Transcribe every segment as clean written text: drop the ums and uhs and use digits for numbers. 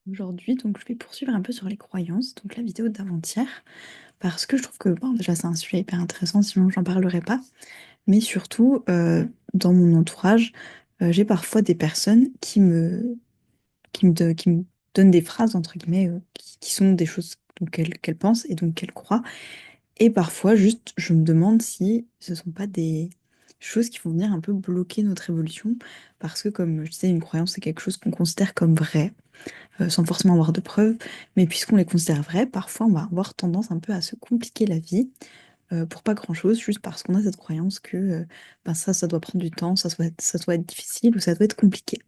Aujourd'hui, donc je vais poursuivre un peu sur les croyances, donc la vidéo d'avant-hier, parce que je trouve que bon, déjà c'est un sujet hyper intéressant, sinon j'en parlerai pas, mais surtout dans mon entourage, j'ai parfois des personnes qui me donnent des phrases entre guillemets qui sont des choses donc qu'elles pensent et donc qu'elles croient, et parfois juste je me demande si ce sont pas des choses qui vont venir un peu bloquer notre évolution, parce que comme je disais, une croyance c'est quelque chose qu'on considère comme vrai sans forcément avoir de preuves. Mais puisqu'on les considère vraies, parfois on va avoir tendance un peu à se compliquer la vie pour pas grand-chose, juste parce qu'on a cette croyance que ben ça doit prendre du temps, ça doit être difficile ou ça doit être compliqué.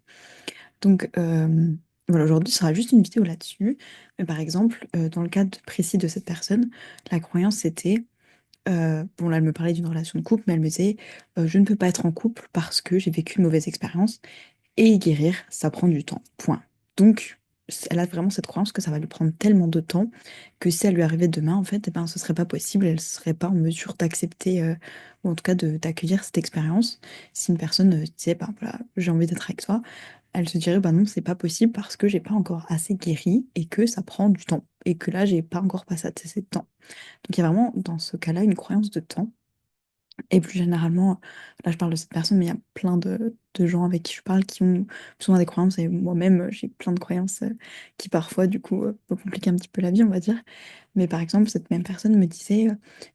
Donc voilà, aujourd'hui, ce sera juste une vidéo là-dessus. Mais par exemple, dans le cadre précis de cette personne, la croyance c'était, bon là elle me parlait d'une relation de couple, mais elle me disait, je ne peux pas être en couple parce que j'ai vécu une mauvaise expérience. Et guérir, ça prend du temps. Point. Donc, elle a vraiment cette croyance que ça va lui prendre tellement de temps que si elle lui arrivait demain, en fait, eh ben, ce serait pas possible. Elle serait pas en mesure d'accepter, ou en tout cas d'accueillir cette expérience. Si une personne disait, bah, voilà, j'ai envie d'être avec toi, elle se dirait, bah non, c'est pas possible parce que j'ai pas encore assez guéri et que ça prend du temps. Et que là, j'ai pas encore passé assez de temps. Donc, il y a vraiment, dans ce cas-là, une croyance de temps. Et plus généralement, là je parle de cette personne, mais il y a plein de gens avec qui je parle qui ont souvent des croyances, et moi-même j'ai plein de croyances qui parfois du coup peuvent compliquer un petit peu la vie, on va dire. Mais par exemple, cette même personne me disait,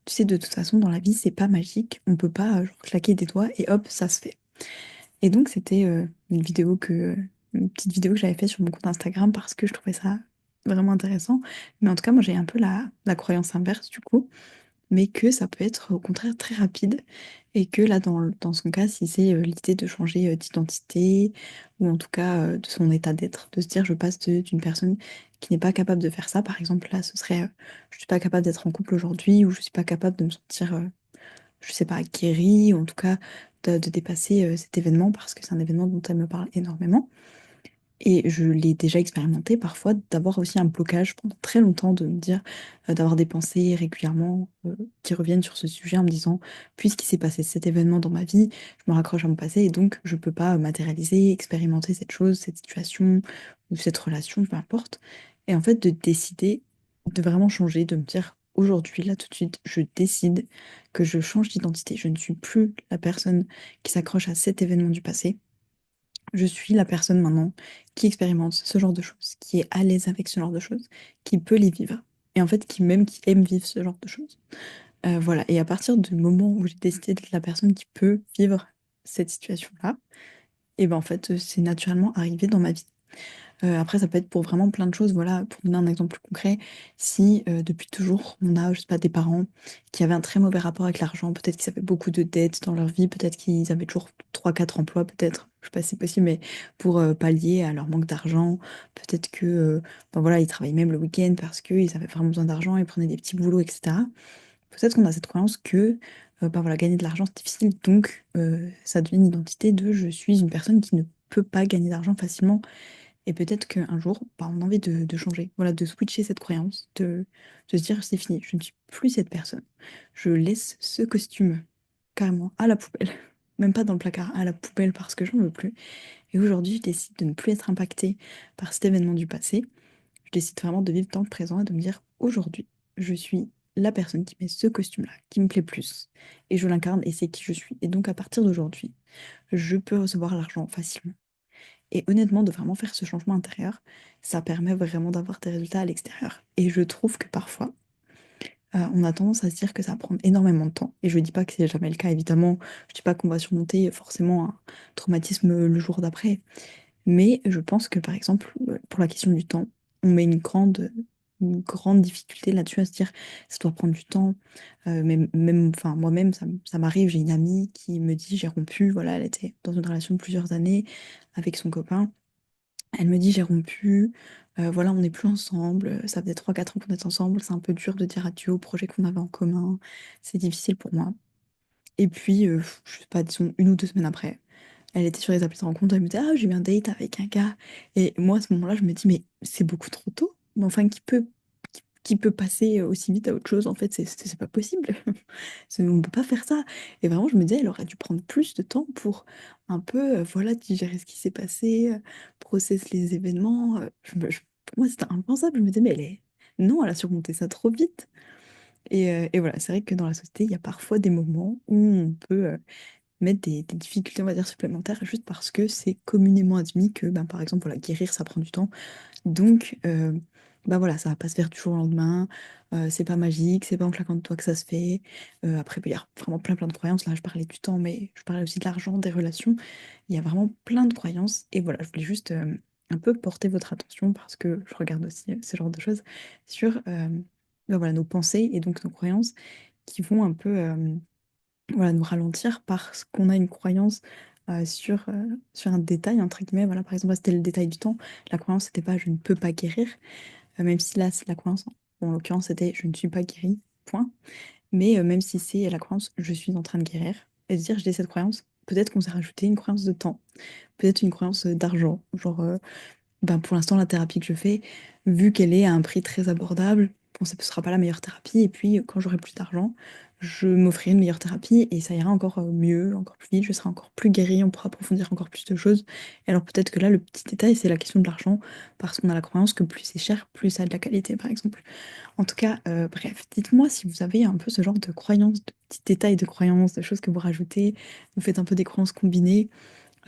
tu sais, de toute façon dans la vie c'est pas magique, on peut pas genre, claquer des doigts et hop, ça se fait. Et donc c'était une petite vidéo que j'avais faite sur mon compte Instagram parce que je trouvais ça vraiment intéressant. Mais en tout cas, moi j'ai un peu la croyance inverse du coup, mais que ça peut être au contraire très rapide et que là, dans son cas, si c'est l'idée de changer d'identité ou en tout cas de son état d'être, de se dire je passe d'une personne qui n'est pas capable de faire ça, par exemple, là, ce serait je suis pas capable d'être en couple aujourd'hui ou je suis pas capable de me sentir, je sais pas, guérie ou en tout cas de dépasser cet événement parce que c'est un événement dont elle me parle énormément. Et je l'ai déjà expérimenté parfois, d'avoir aussi un blocage pendant très longtemps, de me dire, d'avoir des pensées régulièrement qui reviennent sur ce sujet en me disant, puisqu'il s'est passé cet événement dans ma vie, je me raccroche à mon passé et donc je peux pas matérialiser, expérimenter cette chose, cette situation ou cette relation, peu importe. Et en fait, de décider de vraiment changer, de me dire, aujourd'hui, là tout de suite, je décide que je change d'identité. Je ne suis plus la personne qui s'accroche à cet événement du passé. Je suis la personne maintenant qui expérimente ce genre de choses, qui est à l'aise avec ce genre de choses, qui peut les vivre. Et en fait, qui aime vivre ce genre de choses. Voilà. Et à partir du moment où j'ai décidé d'être la personne qui peut vivre cette situation-là, et ben en fait, c'est naturellement arrivé dans ma vie. Après, ça peut être pour vraiment plein de choses. Voilà, pour donner un exemple plus concret, si depuis toujours on a, je sais pas, des parents qui avaient un très mauvais rapport avec l'argent, peut-être qu'ils avaient beaucoup de dettes dans leur vie, peut-être qu'ils avaient toujours trois quatre emplois, peut-être, je sais pas si c'est possible, mais pour pallier à leur manque d'argent, peut-être que ben voilà, ils travaillaient même le week-end parce qu'ils avaient vraiment besoin d'argent, ils prenaient des petits boulots, etc. Peut-être qu'on a cette croyance que ben voilà, gagner de l'argent c'est difficile, donc ça devient une identité de je suis une personne qui ne peut pas gagner d'argent facilement et peut-être qu'un jour, bah, on a envie de changer, voilà, de switcher cette croyance, de se dire c'est fini, je ne suis plus cette personne. Je laisse ce costume carrément à la poubelle, même pas dans le placard, à la poubelle parce que j'en veux plus. Et aujourd'hui, je décide de ne plus être impactée par cet événement du passé. Je décide vraiment de vivre dans le présent et de me dire aujourd'hui, je suis la personne qui met ce costume-là, qui me plaît plus. Et je l'incarne et c'est qui je suis. Et donc à partir d'aujourd'hui, je peux recevoir l'argent facilement. Et honnêtement, de vraiment faire ce changement intérieur, ça permet vraiment d'avoir des résultats à l'extérieur. Et je trouve que parfois, on a tendance à se dire que ça va prendre énormément de temps. Et je ne dis pas que c'est jamais le cas, évidemment. Je ne dis pas qu'on va surmonter forcément un traumatisme le jour d'après. Mais je pense que, par exemple, pour la question du temps, on met une grande difficulté là-dessus à se dire ça doit prendre du temps. Enfin, moi-même, ça m'arrive, j'ai une amie qui me dit j'ai rompu, voilà, elle était dans une relation de plusieurs années avec son copain. Elle me dit j'ai rompu, voilà, on n'est plus ensemble, ça faisait 3 4 ans qu'on est ensemble, c'est un peu dur de dire adieu au projet qu'on avait en commun, c'est difficile pour moi. Et puis, je sais pas, disons 1 ou 2 semaines après, elle était sur les applis de rencontre, elle me dit ah, j'ai eu un date avec un gars. Et moi, à ce moment-là, je me dis mais c'est beaucoup trop tôt. Mais enfin, qui peut passer aussi vite à autre chose. En fait, c'est pas possible. On ne peut pas faire ça. Et vraiment, je me disais, elle aurait dû prendre plus de temps pour un peu, voilà, digérer ce qui s'est passé, process les événements. Pour moi, c'était impensable. Je me disais, mais non, elle a surmonté ça trop vite. Et voilà, c'est vrai que dans la société, il y a parfois des moments où on peut mettre des difficultés, on va dire, supplémentaires, juste parce que c'est communément admis que, ben, par exemple, voilà, guérir, ça prend du temps. Donc, bah voilà, ça va pas se faire du jour au lendemain. C'est pas magique, c'est pas en claquant de doigts que ça se fait. Après, bah, il y a vraiment plein de croyances. Là, je parlais du temps, mais je parlais aussi de l'argent, des relations. Il y a vraiment plein de croyances. Et voilà, je voulais juste un peu porter votre attention parce que je regarde aussi ce genre de choses sur bah voilà, nos pensées et donc nos croyances qui vont un peu voilà, nous ralentir parce qu'on a une croyance sur un détail, entre guillemets. Voilà, par exemple, là, c'était le détail du temps. La croyance, c'était pas je ne peux pas guérir, même si là, c'est la croyance. En l'occurrence, c'était je ne suis pas guéri, point. Mais même si c'est la croyance je suis en train de guérir, et de dire j'ai cette croyance, peut-être qu'on s'est rajouté une croyance de temps, peut-être une croyance d'argent. Genre, ben, pour l'instant, la thérapie que je fais, vu qu'elle est à un prix très abordable, bon, ça ne sera pas la meilleure thérapie. Et puis, quand j'aurai plus d'argent, je m'offrirai une meilleure thérapie et ça ira encore mieux, encore plus vite. Je serai encore plus guérie, on pourra approfondir encore plus de choses. Et alors, peut-être que là, le petit détail, c'est la question de l'argent, parce qu'on a la croyance que plus c'est cher, plus ça a de la qualité, par exemple. En tout cas, bref, dites-moi si vous avez un peu ce genre de croyances, de petits détails de croyances, de choses que vous rajoutez. Vous faites un peu des croyances combinées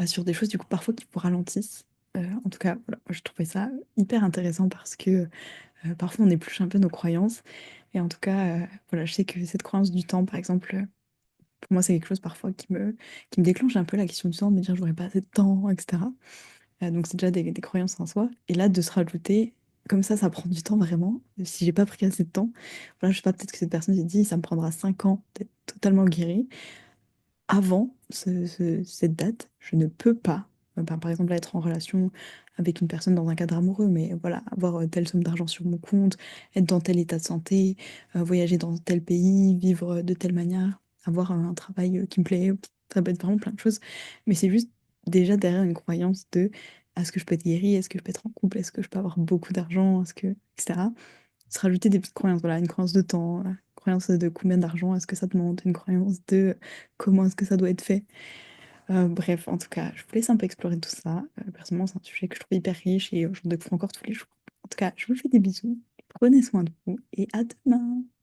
sur des choses du coup parfois qui vous ralentissent. En tout cas, voilà, moi, je trouvais ça hyper intéressant parce que parfois on épluche un peu nos croyances. Et en tout cas, voilà, je sais que cette croyance du temps, par exemple, pour moi c'est quelque chose parfois qui me déclenche un peu la question du temps, de me dire j'aurais pas assez de temps, etc. Donc c'est déjà des croyances en soi. Et là, de se rajouter, comme ça prend du temps vraiment. Si j'ai pas pris assez de temps, voilà, je sais pas, peut-être que cette personne s'est dit ça me prendra 5 ans d'être totalement guérie avant cette date, je ne peux pas, ben, par exemple, être en relation avec une personne dans un cadre amoureux, mais voilà, avoir telle somme d'argent sur mon compte, être dans tel état de santé, voyager dans tel pays, vivre de telle manière, avoir un travail qui me plaît, ça peut être vraiment plein de choses, mais c'est juste déjà derrière une croyance de est-ce que je peux être guérie, est-ce que je peux être en couple, est-ce que je peux avoir beaucoup d'argent, est-ce que, etc. Se rajouter des petites croyances, voilà, une croyance de temps, une croyance de combien d'argent est-ce que ça demande, une croyance de comment est-ce que ça doit être fait. Bref, en tout cas, je vous laisse un peu explorer tout ça. Personnellement, c'est un sujet que je trouve hyper riche et j'en découvre encore tous les jours. En tout cas, je vous fais des bisous, prenez soin de vous et à demain.